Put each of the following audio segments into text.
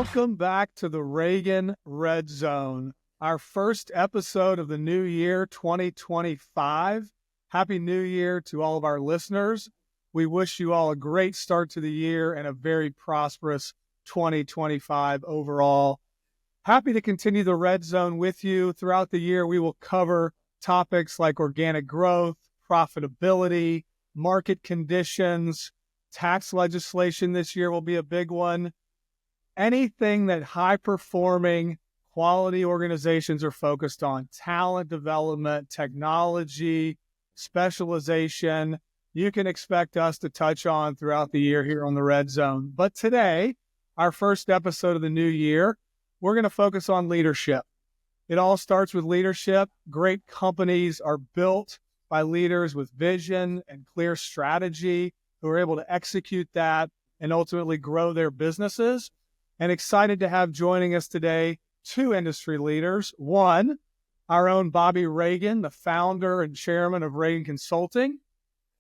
Welcome back to the Reagan RedZone, our first episode of the new year, 2025. Happy New Year to all of our listeners. We wish you all a great start to the year and a very prosperous 2025 overall. Happy to continue the RedZone with you. Throughout the year, we will cover topics like organic growth, profitability, market conditions, tax legislation this year will be a big one. Anything that high-performing quality organizations are focused on, talent development, technology, specialization, you can expect us to touch on throughout the year here on the RedZone. But today, our first episode of the new year, we're going to focus on leadership. It all starts with leadership. Great companies are built by leaders with vision and clear strategy who are able to execute that and ultimately grow their businesses. And excited to have joining us today two industry leaders. One, our own Bobby Reagan, the founder and chairman of Reagan Consulting,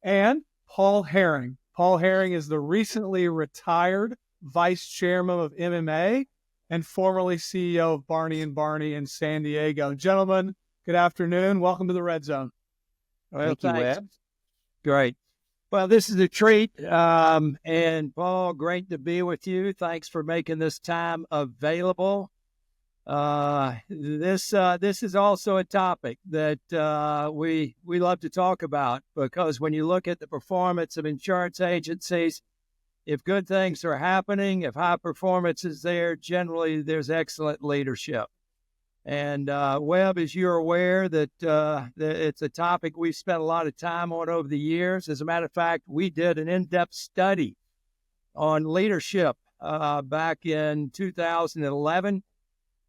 and Paul Herring. Paul Herring is the recently retired vice chairman of MMA and formerly CEO of Barney & Barney in San Diego. Gentlemen, good afternoon. Welcome to the RedZone. Well, thank you, Webb. Great. Well, this is a treat. And Paul, great to be with you. Thanks for making this time available. This is also a topic that we love to talk about, because when you look at the performance of insurance agencies, if good things are happening, if high performance is there, generally there's excellent leadership. And Webb, as you're aware, that it's a topic we've spent a lot of time on over the years. As a matter of fact, we did an in-depth study on leadership back in 2011.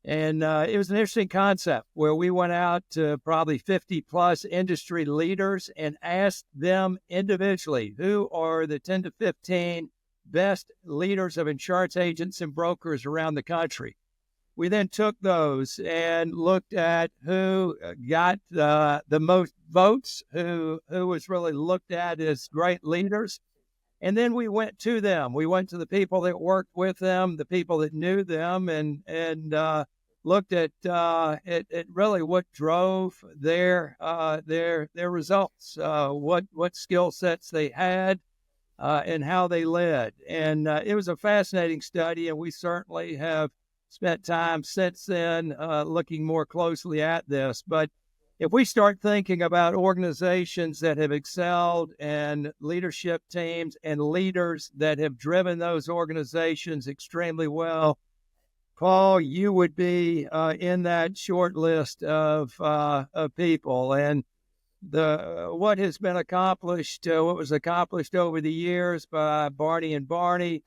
And it was an interesting concept where we went out to probably 50-plus industry leaders and asked them individually, who are the 10 to 15 best leaders of insurance agents and brokers around the country. We then took those and looked at who got the most votes, who was really looked at as great leaders. And then we went to them. We went to the people that worked with them, the people that knew them, and looked at really what drove their results, what skill sets they had, and how they led. And it was a fascinating study, and we certainly have spent time since then looking more closely at this. But if we start thinking about organizations that have excelled and leadership teams and leaders that have driven those organizations extremely well, Paul, you would be in that short list of people. And what has been accomplished, what was accomplished over the years by Barney & Barney,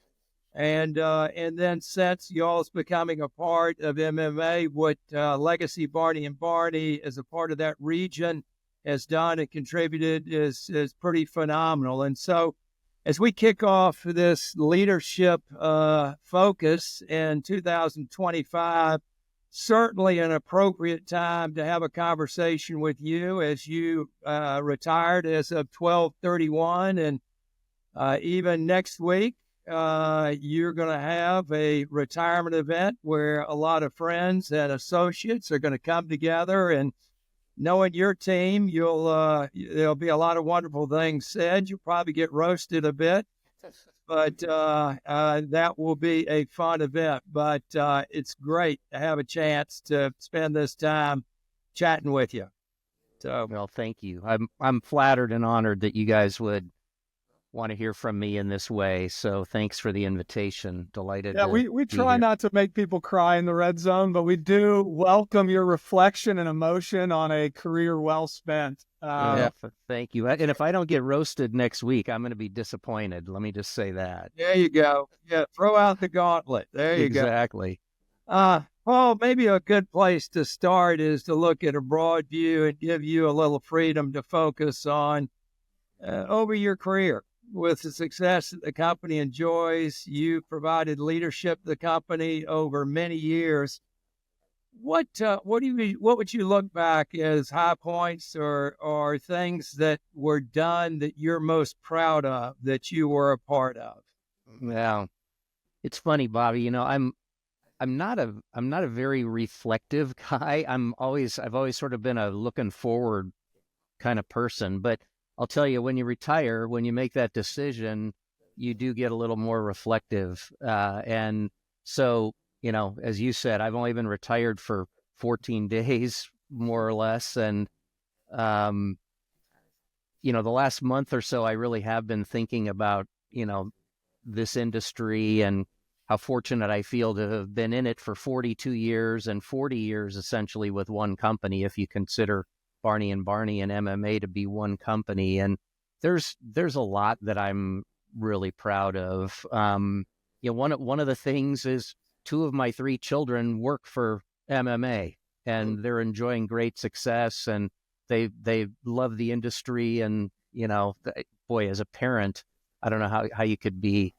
and then since y'all's becoming a part of MMA, what Legacy Barney & Barney as a part of that region has done and contributed is pretty phenomenal. And so as we kick off this leadership focus in 2025, certainly an appropriate time to have a conversation with you as you retired as of 12/31, and even next week. You're going to have a retirement event where a lot of friends and associates are going to come together, and knowing your team, there'll be a lot of wonderful things said. You'll probably get roasted a bit, but that will be a fun event. But it's great to have a chance to spend this time chatting with you. So, well, thank you. I'm flattered and honored that you guys would want to hear from me in this way. So thanks for the invitation. Delighted. Yeah, we try not to make people cry in the RedZone, but we do welcome your reflection and emotion on a career well spent. Thank you. And if I don't get roasted next week, I'm going to be disappointed. Let me just say that. There you go. Yeah, throw out the gauntlet. There you go. Exactly. Paul, maybe a good place to start is to look at a broad view and give you a little freedom to focus on over your career. With the success that the company enjoys, you provided leadership to the company over many years. What would you look back as high points or things that were done that you're most proud of, that you were a part of? Well, it's funny, Bobby. You know, I'm not a very reflective guy. I've always sort of been a looking forward kind of person. But I'll tell you, when you retire, when you make that decision, you do get a little more reflective. And so, as you said, I've only been retired for 14 days, more or less. And, the last month or so, I really have been thinking about, this industry and how fortunate I feel to have been in it for 42 years and 40 years essentially with one company, if you consider Barney and Barney and MMA to be one company. And there's a lot that I'm really proud of. One of the things is 2 of my 3 children work for MMA, and they're enjoying great success, and they love the industry. And boy, as a parent, I don't know how you could be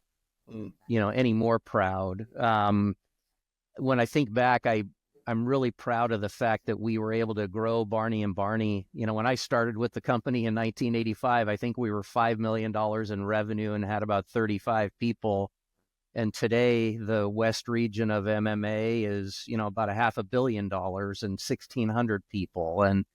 any more proud. When I think back, I'm really proud of the fact that we were able to grow Barney and Barney. When I started with the company in 1985, I think we were $5 million in revenue and had about 35 people. And today, the West region of MMA is, about $500 million and 1,600 people. And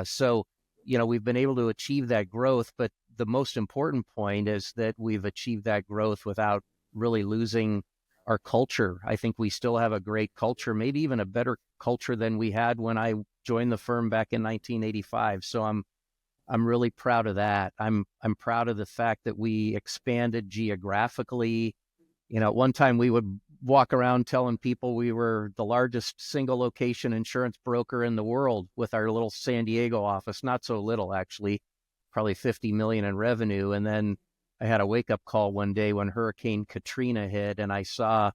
so, we've been able to achieve that growth. But the most important point is that we've achieved that growth without really losing our culture. I think we still have a great culture, maybe even a better culture than we had when I joined the firm back in 1985. So I'm really proud of that. I'm proud of the fact that we expanded geographically. At one time we would walk around telling people we were the largest single location insurance broker in the world with our little San Diego office. Not so little, actually, probably 50 million in revenue. And then I had a wake-up call one day when Hurricane Katrina hit, and I saw,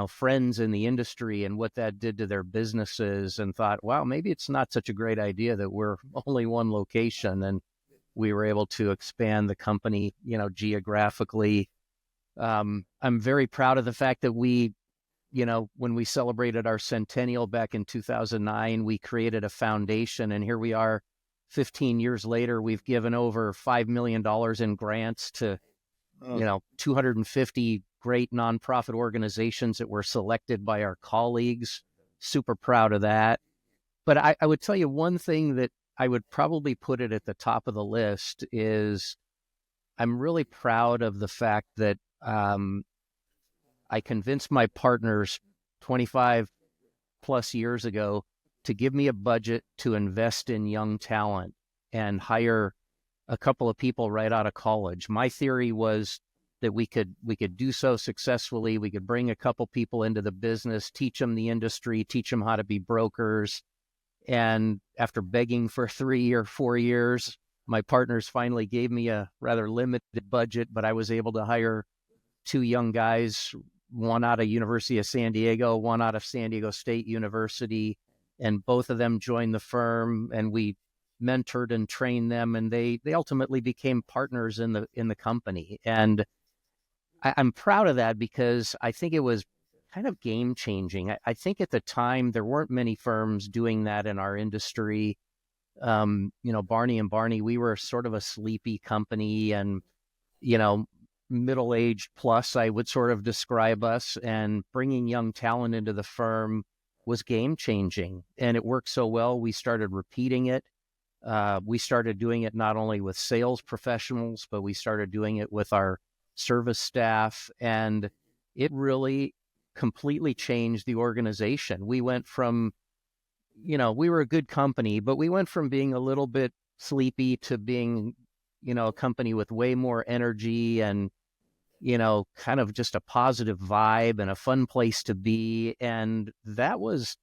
friends in the industry and what that did to their businesses, and thought, wow, maybe it's not such a great idea that we're only one location. And we were able to expand the company, geographically. I'm very proud of the fact that we, when we celebrated our centennial back in 2009, we created a foundation, and here we are 15 years later, we've given over $5 million in grants to, 250 great nonprofit organizations that were selected by our colleagues. Super proud of that. But I would tell you one thing that I would probably put it at the top of the list is I'm really proud of the fact that I convinced my partners 25 plus years ago to give me a budget to invest in young talent and hire a couple of people right out of college. My theory was that we could do so successfully. We could bring a couple people into the business, teach them the industry, teach them how to be brokers. And after begging for 3 or 4 years, my partners finally gave me a rather limited budget, but I was able to hire 2 young guys, one out of University of San Diego, one out of San Diego State University. And both of them joined the firm, and we mentored and trained them, and they ultimately became partners in the company. And I'm proud of that because I think it was kind of game changing. I think at the time there weren't many firms doing that in our industry. Barney and Barney, we were sort of a sleepy company, and middle-aged plus, I would sort of describe us. And bringing young talent into the firm was game-changing, and it worked so well, we started repeating it. We started doing it not only with sales professionals, but we started doing it with our service staff, and it really completely changed the organization. We went from, we were a good company, but we went from being a little bit sleepy to being, a company with way more energy and, kind of just a positive vibe and a fun place to be. And that was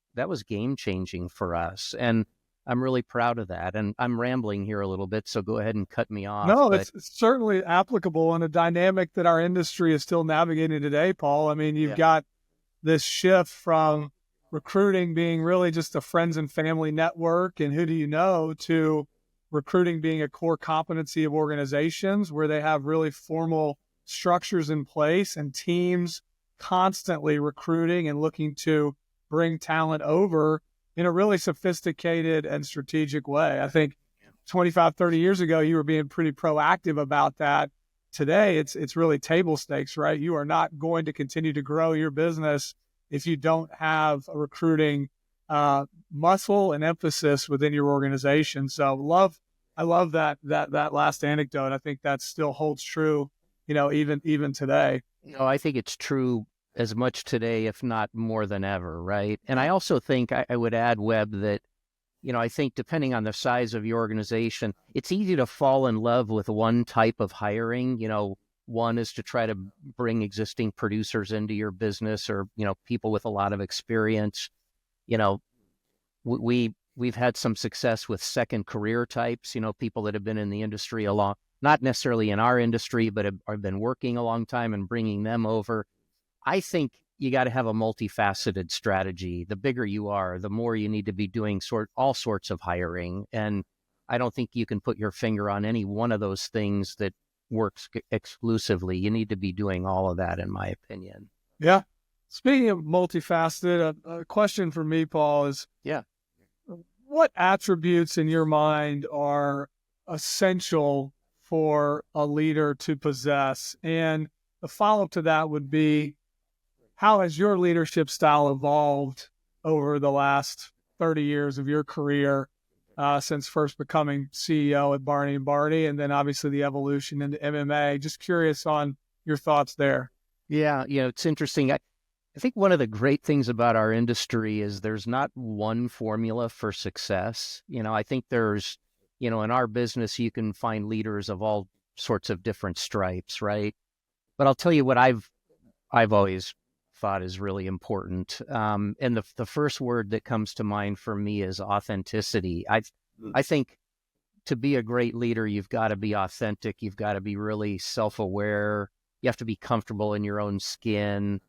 game changing for us. And I'm really proud of that. And I'm rambling here a little bit, so go ahead and cut me off. No, it's certainly applicable and a dynamic that our industry is still navigating today, Paul. I mean, you've got this shift from recruiting being really just a friends and family network and who do you know, to recruiting being a core competency of organizations where they have really formal structures in place and teams constantly recruiting and looking to bring talent over in a really sophisticated and strategic way. I think 25, 30 years ago, you were being pretty proactive about that. Today, it's really table stakes, right? You are not going to continue to grow your business if you don't have a recruiting muscle and emphasis within your organization. So I love that last anecdote. I think that still holds true, even today. No, I think it's true as much today, if not more than ever, right? And I also think I would add, Webb, that, I think depending on the size of your organization, it's easy to fall in love with one type of hiring. One is to try to bring existing producers into your business, or, people with a lot of experience. We've had some success with second career types, people that have been in the industry a long, not necessarily in our industry, but have been working a long time, and bringing them over. I think you got to have a multifaceted strategy. The bigger you are, the more you need to be doing all sorts of hiring. And I don't think you can put your finger on any one of those things that works exclusively. You need to be doing all of that, in my opinion. Yeah. Speaking of multifaceted, a question for me, Paul, is what attributes in your mind are essential for a leader to possess? And the follow-up to that would be, how has your leadership style evolved over the last 30 years of your career, since first becoming CEO at Barney & Barney, and then obviously the evolution into MMA? Just curious on your thoughts there. Yeah, it's interesting. I think one of the great things about our industry is there's not one formula for success. I think there's, in our business, you can find leaders of all sorts of different stripes, right? But I'll tell you what I've always thought is really important. And the first word that comes to mind for me is authenticity. I think to be a great leader, you've got to be authentic. You've got to be really self-aware. You have to be comfortable in your own skin.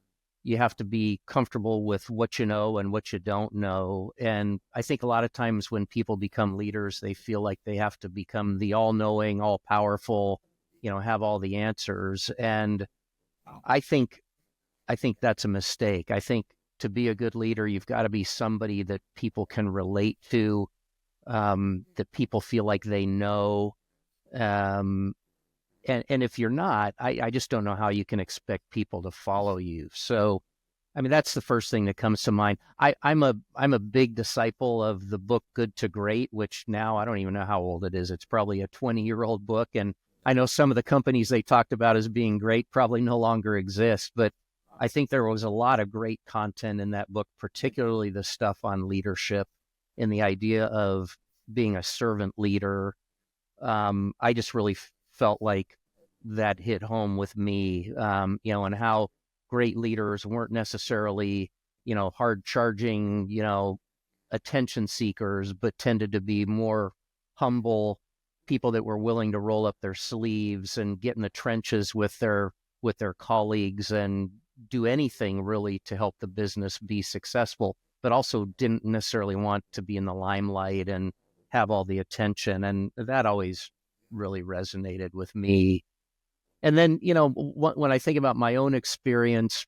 You have to be comfortable with what you know and what you don't know. And I think a lot of times when people become leaders, they feel like they have to become the all-knowing, all-powerful, have all the answers. And I think that's a mistake. I think to be a good leader, you've got to be somebody that people can relate to, that people feel like they know. And if you're not, I just don't know how you can expect people to follow you. So, that's the first thing that comes to mind. I'm a big disciple of the book Good to Great, which now I don't even know how old it is. It's probably a 20-year-old book. And I know some of the companies they talked about as being great probably no longer exist, but I think there was a lot of great content in that book, particularly the stuff on leadership and the idea of being a servant leader. I just really felt like that hit home with me, and how great leaders weren't necessarily, hard charging, attention seekers, but tended to be more humble people that were willing to roll up their sleeves and get in the trenches with their colleagues and do anything really to help the business be successful, but also didn't necessarily want to be in the limelight and have all the attention. And that always really resonated with me. And then, when I think about my own experience,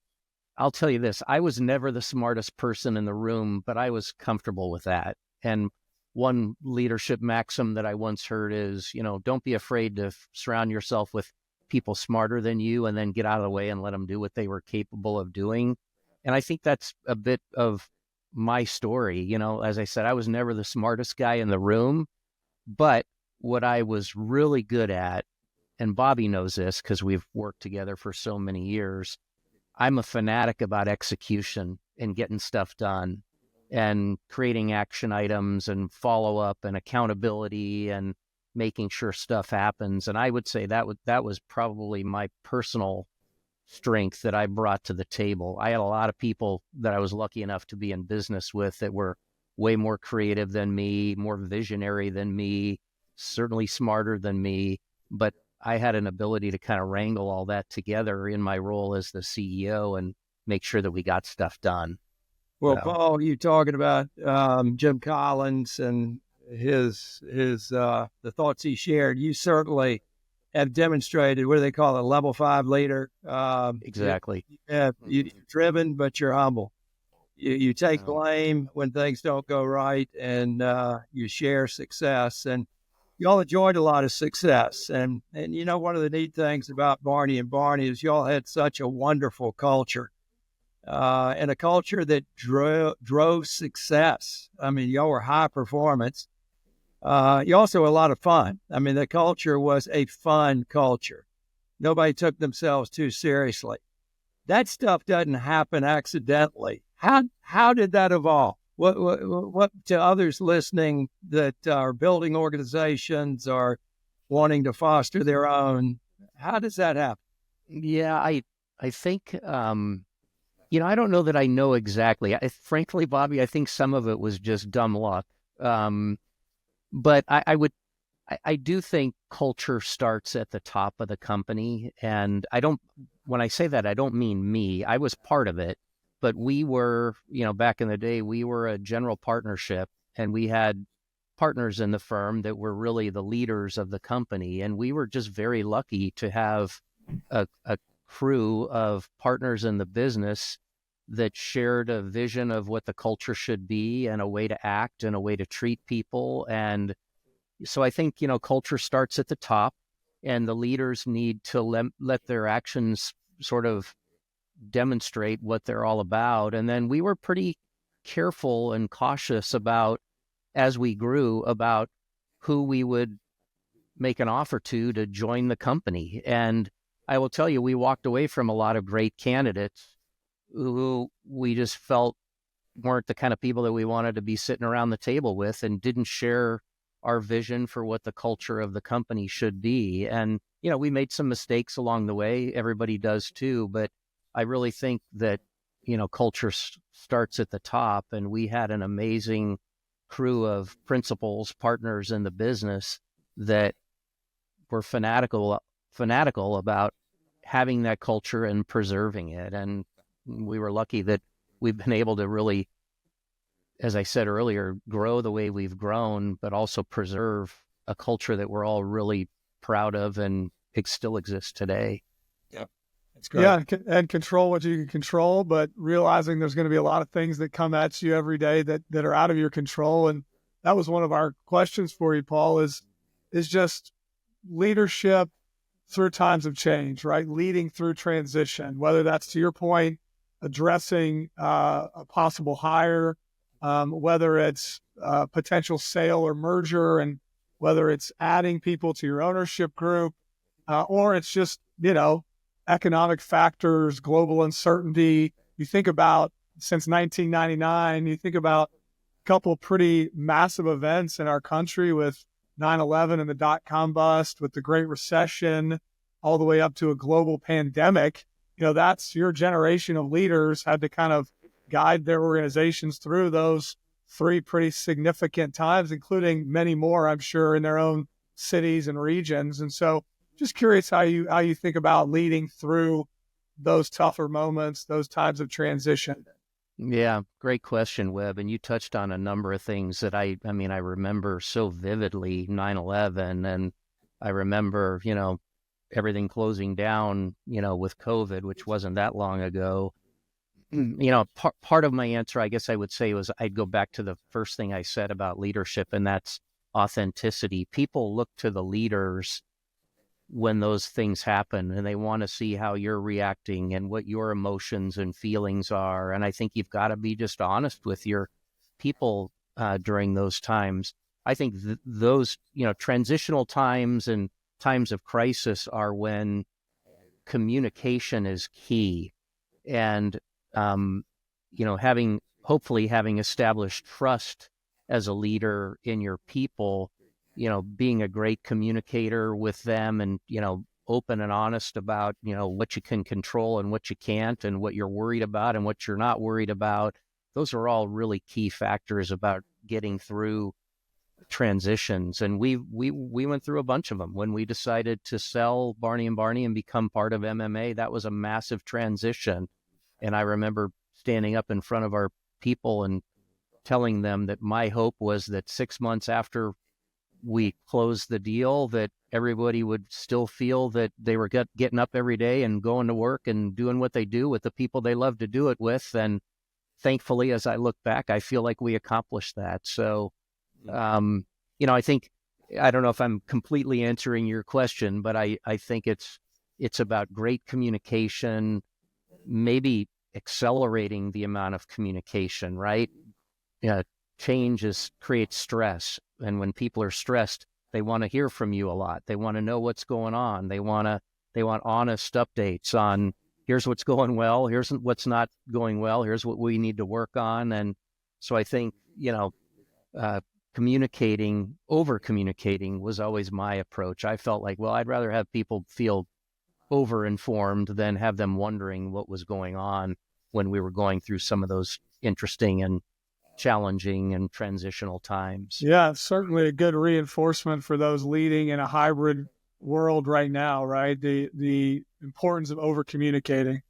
I'll tell you this, I was never the smartest person in the room, but I was comfortable with that. And one leadership maxim that I once heard is, don't be afraid to surround yourself with people smarter than you, and then get out of the way and let them do what they were capable of doing. And I think that's a bit of my story. As I said, I was never the smartest guy in the room, but what I was really good at, and Bobby knows this because we've worked together for so many years, I'm a fanatic about execution and getting stuff done and creating action items and follow up and accountability and making sure stuff happens. And I would say that was probably my personal strength that I brought to the table. I had a lot of people that I was lucky enough to be in business with that were way more creative than me, more visionary than me, certainly smarter than me, but I had an ability to kind of wrangle all that together in my role as the CEO and make sure that we got stuff done. Well, Paul, you talking about Jim Collins and the thoughts he shared. You certainly have demonstrated what do they call a level 5 leader. Exactly. You're driven, but you're humble. You take blame when things don't go right, and you share success. And y'all enjoyed a lot of success. And one of the neat things about Barney & Barney is y'all had such a wonderful culture. and a culture that drove success. I mean, y'all were high performance. You also were a lot of fun. I mean, the culture was a fun culture. Nobody took themselves too seriously. That stuff doesn't happen accidentally. How did that evolve? What to others listening that are building organizations or wanting to foster their own? How does that happen? Yeah, I think I don't know that I know exactly. Frankly, Bobby, I think some of it was just dumb luck. But I do think culture starts at the top of the company. And when I say that, I don't mean me. I was part of it, but we were, back in the day, we were a general partnership, and we had partners in the firm that were really the leaders of the company. And we were just very lucky to have a crew of partners in the business that shared a vision of what the culture should be and a way to act and a way to treat people. And so I think, culture starts at the top, and the leaders need to let their actions sort of demonstrate what they're all about. And then we were pretty careful and cautious about, as we grew, about who we would make an offer to join the company. And I will tell you, we walked away from a lot of great candidates who we just felt weren't the kind of people that we wanted to be sitting around the table with, and didn't share our vision for what the culture of the company should be. And, we made some mistakes along the way. Everybody does too. But I really think that, culture starts at the top, and we had an amazing crew of principals, partners in the business that were fanatical about having that culture and preserving it. And we were lucky that we've been able to really, as I said earlier, grow the way we've grown, but also preserve a culture that we're all really proud of, and it still exists today. Yeah, that's great. Yeah, and control what you can control, but realizing there's going to be a lot of things that come at you every day that are out of your control. And that was one of our questions for you, Paul, is just leadership through times of change, right? Leading through transition, whether that's, to your point, addressing a possible hire, whether it's a potential sale or merger, and whether it's adding people to your ownership group, or it's just, economic factors, global uncertainty. You think about, since 1999, you think about a couple of pretty massive events in our country, with 9/11 and the dot-com bust, with the Great Recession, all the way up to a global pandemic. That's your generation of leaders had to kind of guide their organizations through those three pretty significant times, including many more, I'm sure, in their own cities and regions. And so just curious how you think about leading through those tougher moments, those times of transition. Yeah, great question, Webb. And you touched on a number of things that I remember so vividly, 9/11, and I remember, everything closing down, with COVID, which wasn't that long ago. Part of my answer, I guess I would say, was I'd go back to the first thing I said about leadership, and that's authenticity. People look to the leaders when those things happen, and they want to see how you're reacting and what your emotions and feelings are. And I think you've got to be just honest with your people during those times. I think those, transitional times and times of crisis are when communication is key. And, hopefully having established trust as a leader in your people, being a great communicator with them, and, open and honest about, what you can control and what you can't, and what you're worried about and what you're not worried about. Those are all really key factors about getting through transitions. And we went through a bunch of them. When we decided to sell Barney and Barney and become part of MMA, that was a massive transition. And I remember standing up in front of our people and telling them that my hope was that 6 months after we closed the deal, that everybody would still feel that they were getting up every day and going to work and doing what they do with the people they love to do it with. And thankfully, as I look back, I feel like we accomplished that. So, I think, I don't know if I'm completely answering your question, but I think it's about great communication, maybe accelerating the amount of communication, right? Change creates stress. And when people are stressed, they want to hear from you a lot. They want to know what's going on. They want honest updates on here's what's going well, here's what's not going well, here's what we need to work on. And so I think, over communicating was always my approach. I felt like, well, I'd rather have people feel over informed than have them wondering what was going on when we were going through some of those interesting and challenging and transitional times. Yeah, certainly a good reinforcement for those leading in a hybrid world right now, right? The importance of over communicating.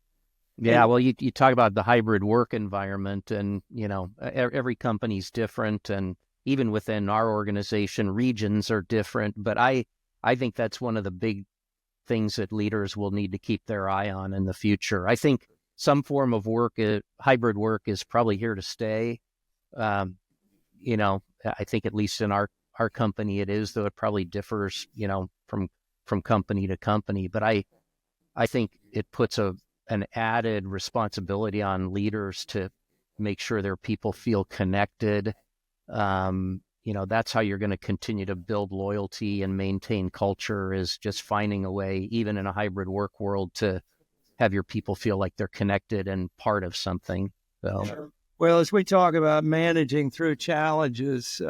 Yeah, well, you talk about the hybrid work environment, and every company's different, and even within our organization, regions are different. But I think that's one of the big things that leaders will need to keep their eye on in the future. I think some form of work, hybrid work, is probably here to stay. I think at least in our company it is, though it probably differs, from company to company. But I think it puts an added responsibility on leaders to make sure their people feel connected. That's how you're going to continue to build loyalty and maintain culture, is just finding a way, even in a hybrid work world, to have your people feel like they're connected and part of something. So. Well, as we talk about managing through challenges,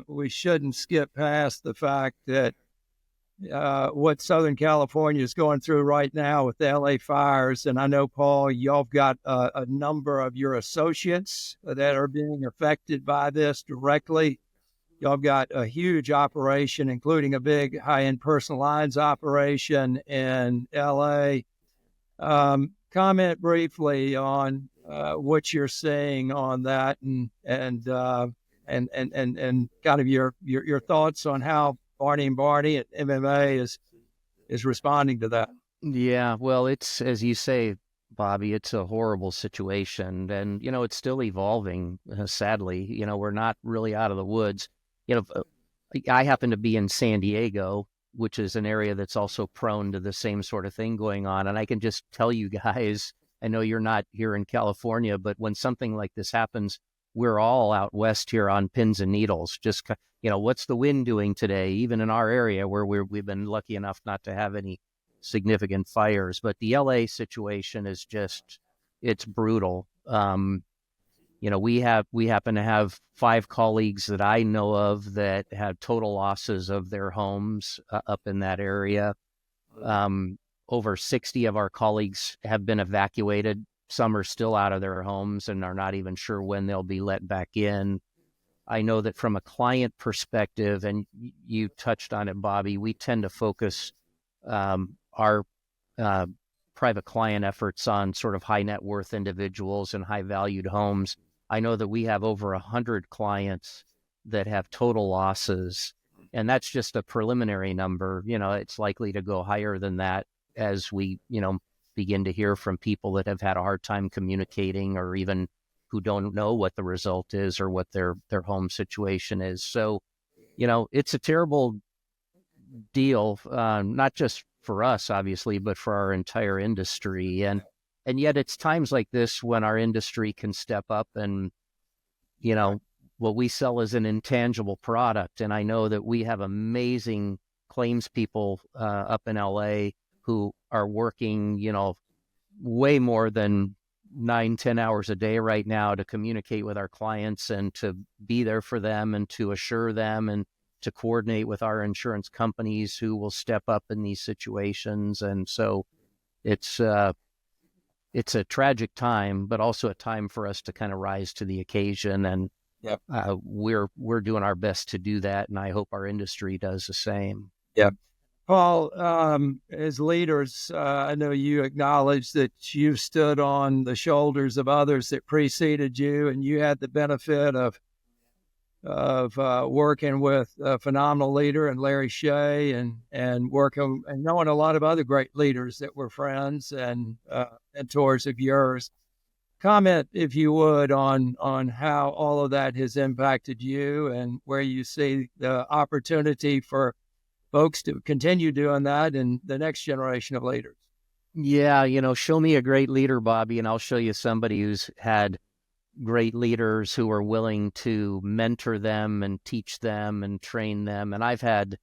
we shouldn't skip past the fact that what Southern California is going through right now with the LA fires. And I know, Paul, y'all got a number of your associates that are being affected by this directly. Y'all got a huge operation, including a big high-end personal lines operation in LA. Comment briefly on what you're saying on that, and kind of your thoughts on how Barney and Barney at MMA is responding to that. Yeah, well, it's, as you say, Bobby, it's a horrible situation, and it's still evolving. Sadly, we're not really out of the woods. I happen to be in San Diego, which is an area that's also prone to the same sort of thing going on. And I can just tell you guys, I know you're not here in California, but when something like this happens, we're all out west here on pins and needles. Just, what's the wind doing today, even in our area where we've been lucky enough not to have any significant fires. But the LA situation is just, it's brutal. We happen to have 5 colleagues that I know of that had total losses of their homes up in that area. Over 60 of our colleagues have been evacuated. Some are still out of their homes and are not even sure when they'll be let back in. I know that from a client perspective, and you touched on it, Bobby, we tend to focus our private client efforts on sort of high net worth individuals and high valued homes. I know that we have over 100 clients that have total losses, and that's just a preliminary number. It's likely to go higher than that as we, begin to hear from people that have had a hard time communicating, or even who don't know what the result is or what their home situation is. So, it's a terrible deal, not just for us, obviously, but for our entire industry. And yet it's times like this when our industry can step up and, what we sell is an intangible product. And I know that we have amazing claims people up in LA who are working, way more than 9-10 hours a day right now to communicate with our clients and to be there for them and to assure them and to coordinate with our insurance companies who will step up in these situations. And so it's a tragic time, but also a time for us to kind of rise to the occasion. And yep. We're doing our best to do that, and I hope our industry does the same. Yeah. Paul, as leaders, I know you acknowledge that you've stood on the shoulders of others that preceded you, and you had the benefit of working with a phenomenal leader and Larry Shea, and working and knowing a lot of other great leaders that were friends and mentors of yours. Comment, if you would, on how all of that has impacted you and where you see the opportunity for folks to continue doing that in the next generation of leaders. Yeah, show me a great leader, Bobby, and I'll show you somebody who's had great leaders who are willing to mentor them and teach them and train them. And I've had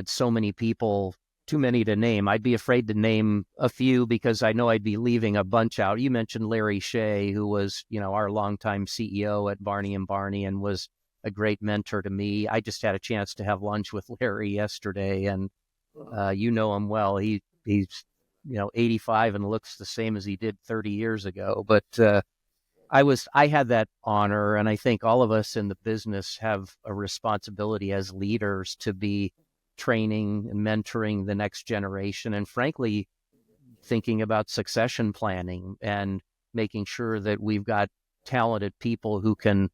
so many people, too many to name. I'd be afraid to name a few because I know I'd be leaving a bunch out. You mentioned Larry Shea, who was, our longtime CEO at Barney and Barney and was a great mentor to me. I just had a chance to have lunch with Larry yesterday, and you know him well. He's 85 and looks the same as he did 30 years ago. But I had that honor, and I think all of us in the business have a responsibility as leaders to be training and mentoring the next generation, and frankly, thinking about succession planning and making sure that we've got talented people who can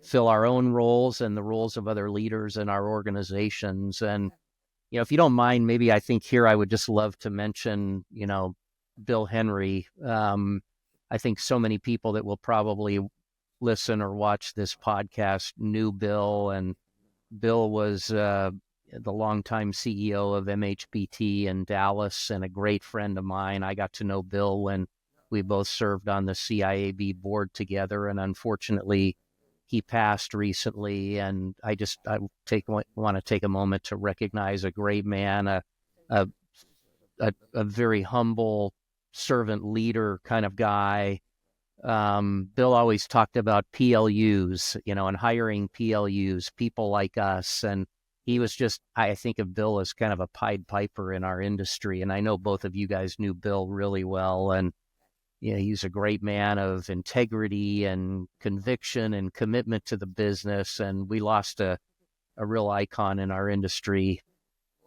fill our own roles and the roles of other leaders in our organizations. And if you don't mind, maybe I think here I would just love to mention, Bill Henry. I think so many people that will probably listen or watch this podcast knew Bill, and Bill was the longtime CEO of MHBT in Dallas and a great friend of mine. I got to know Bill when we both served on the CIAB board together, and unfortunately, he passed recently. And I want to take a moment to recognize a great man, a very humble servant leader kind of guy. Bill always talked about PLUs, and hiring PLUs, people like us. And he was I think of Bill as kind of a Pied Piper in our industry. And I know both of you guys knew Bill really well. And he's a great man of integrity and conviction and commitment to the business. And we lost a real icon in our industry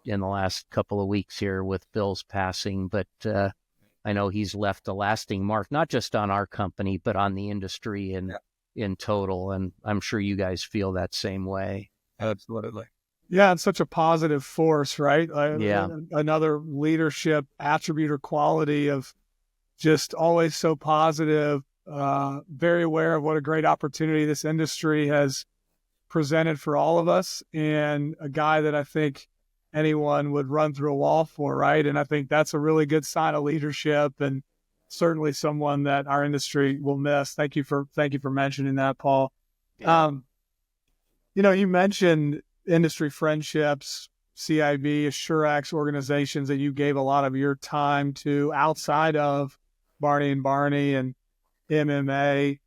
in the last couple of weeks here with Bill's passing. But I know he's left a lasting mark, not just on our company, but on the industry and in total. And I'm sure you guys feel that same way. Absolutely. Yeah, it's such a positive force, right? Yeah. Another leadership attribute or quality of just always so positive, very aware of what a great opportunity this industry has presented for all of us, and a guy that I think anyone would run through a wall for, right? And I think that's a really good sign of leadership, and certainly someone that our industry will miss. Thank you for mentioning that, Paul. Yeah. You mentioned industry friendships, CIB, Assurex, organizations that you gave a lot of your time to outside of Barney and Barney and MMA.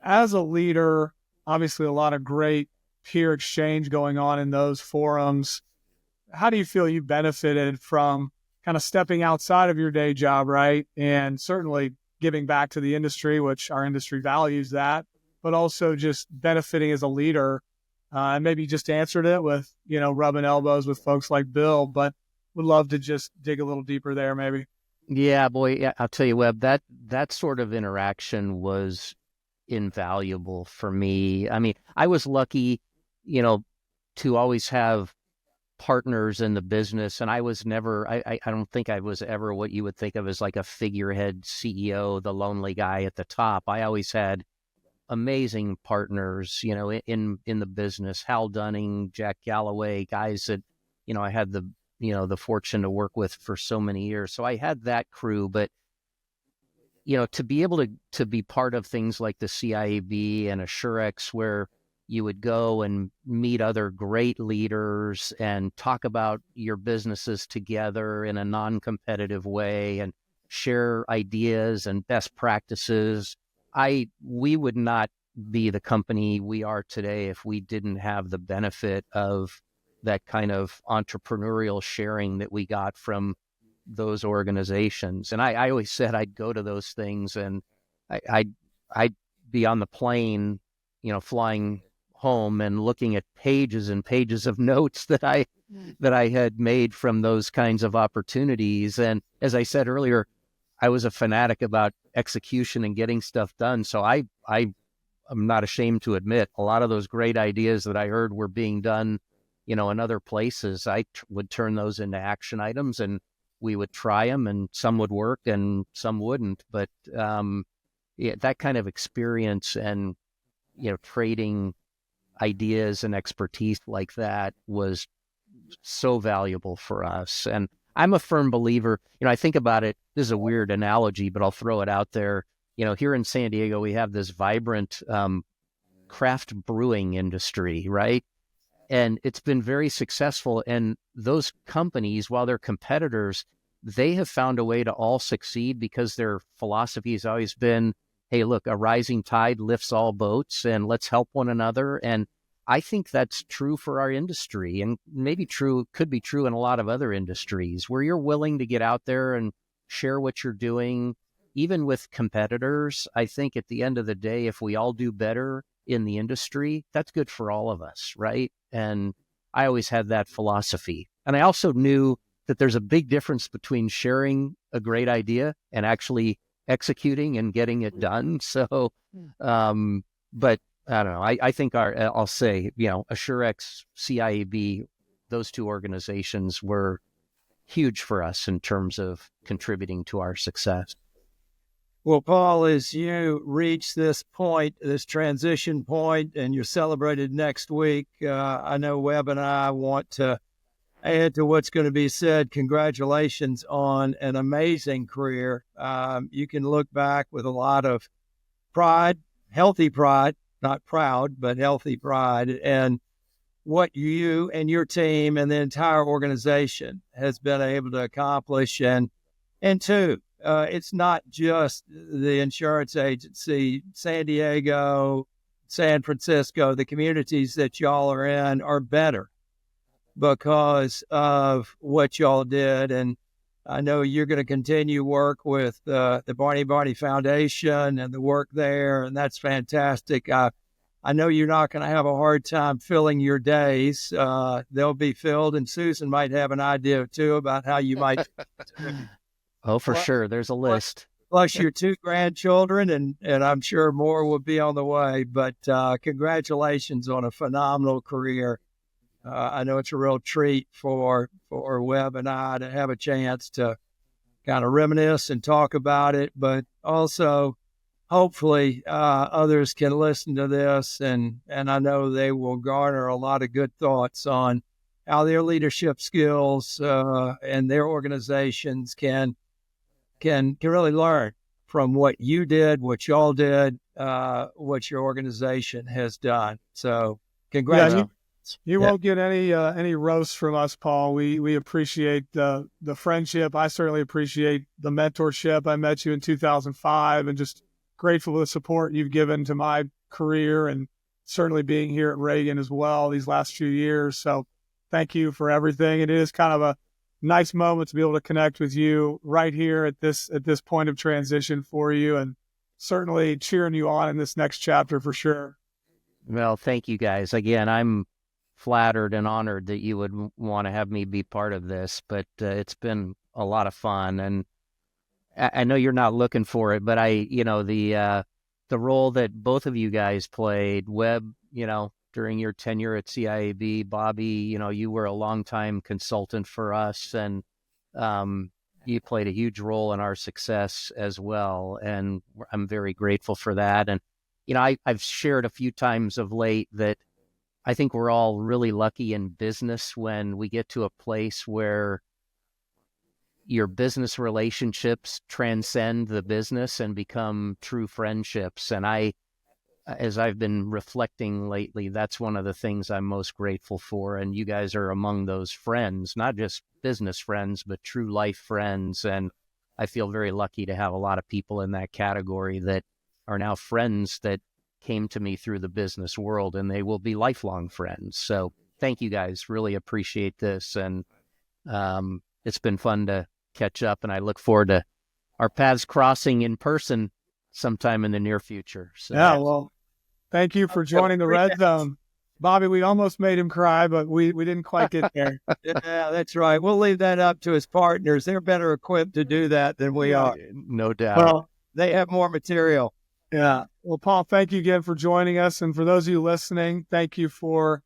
As a leader, obviously a lot of great peer exchange going on in those forums. How do you feel you benefited from kind of stepping outside of your day job, right? And certainly giving back to the industry, which our industry values that, but also just benefiting as a leader. And maybe you just answered it with, rubbing elbows with folks like Bill, but would love to just dig a little deeper there maybe. Yeah, boy, yeah, I'll tell you, Webb, that sort of interaction was invaluable for me. I mean, I was lucky, to always have partners in the business, and I was never, I don't think I was ever what you would think of as like a figurehead CEO, the lonely guy at the top. I always had amazing partners, in the business. Hal Dunning, Jack Galloway, guys that, I had the fortune to work with for so many years. So I had that crew, but, to be able to be part of things like the CIAB and Assurex, where you would go and meet other great leaders and talk about your businesses together in a non-competitive way and share ideas and best practices. We would not be the company we are today if we didn't have the benefit of that kind of entrepreneurial sharing that we got from those organizations. And I always said I'd go to those things, and I'd be on the plane, flying home and looking at pages and pages of notes that I had made from those kinds of opportunities. And as I said earlier, I was a fanatic about execution and getting stuff done. So I'm not ashamed to admit a lot of those great ideas that I heard were being done, in other places. I would turn those into action items, and we would try them, and some would work and some wouldn't. But that kind of experience and, trading ideas and expertise like that was so valuable for us. And I'm a firm believer. I think about it. This is a weird analogy, but I'll throw it out there. Here in San Diego, we have this vibrant craft brewing industry, right? And it's been very successful. And those companies, while they're competitors, they have found a way to all succeed because their philosophy has always been, hey, look, a rising tide lifts all boats, and let's help one another. And I think that's true for our industry, and could be true in a lot of other industries, where you're willing to get out there and share what you're doing, even with competitors. I think at the end of the day, if we all do better in the industry, that's good for all of us, right? And I always had that philosophy. And I also knew that there's a big difference between sharing a great idea and actually executing and getting it done. So, but I don't know. I think I'll say, AssureX, CIAB, those two organizations were huge for us in terms of contributing to our success. Well, Paul, as you reach this point, this transition point, and you're celebrated next week, I know Webb and I want to add to what's going to be said. Congratulations on an amazing career. You can look back with a lot of pride, healthy pride, not proud, but healthy pride, and what you and your team and the entire organization has been able to accomplish. And two, it's not just the insurance agency. San Diego, San Francisco, the communities that y'all are in are better because of what y'all did. And I know you're going to continue work with the Barney Foundation and the work there, and that's fantastic. I know you're not going to have a hard time filling your days. They'll be filled, and Susan might have an idea, too, about how you might. Oh, for sure. There's a list. Plus your 2 grandchildren, and I'm sure more will be on the way. But congratulations on a phenomenal career. I know it's a real treat for Webb and I to have a chance to kind of reminisce and talk about it, but also hopefully others can listen to this, and I know they will garner a lot of good thoughts on how their leadership skills and their organizations can really learn from what you did, what y'all did, what your organization has done. So congratulations. You won't get any roasts from us, Paul. We appreciate the friendship. I certainly appreciate the mentorship. I met you in 2005 and just grateful for the support you've given to my career and certainly being here at Reagan as well these last few years. So thank you for everything. It is kind of a nice moment to be able to connect with you right here at this point of transition for you, and certainly cheering you on in this next chapter for sure. Well, thank you guys. Again, I'm flattered and honored that you would want to have me be part of this, but it's been a lot of fun. And I know you're not looking for it, but the role that both of you guys played, Webb, during your tenure at CIAB, Bobby, you were a longtime consultant for us, and you played a huge role in our success as well. And I'm very grateful for that. And, I've shared a few times of late that I think we're all really lucky in business when we get to a place where your business relationships transcend the business and become true friendships. And as I've been reflecting lately, that's one of the things I'm most grateful for. And you guys are among those friends, not just business friends, but true life friends. And I feel very lucky to have a lot of people in that category that are now friends that came to me through the business world, and they will be lifelong friends. So thank you guys. Really appreciate this. And it's been fun to catch up, and I look forward to our paths crossing in person sometime in the near future. So, yeah, well, thank you for joining the Red Zone. Bobby, we almost made him cry, but we didn't quite get there. Yeah, that's right. We'll leave that up to his partners. They're better equipped to do that than we are. No doubt. Well, they have more material. Yeah. Well, Paul, thank you again for joining us. And for those of you listening, thank you for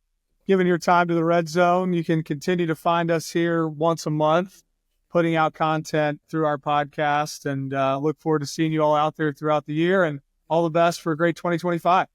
giving your time to the Red Zone. You can continue to find us here once a month, putting out content through our podcast, and look forward to seeing you all out there throughout the year, and all the best for a great 2025.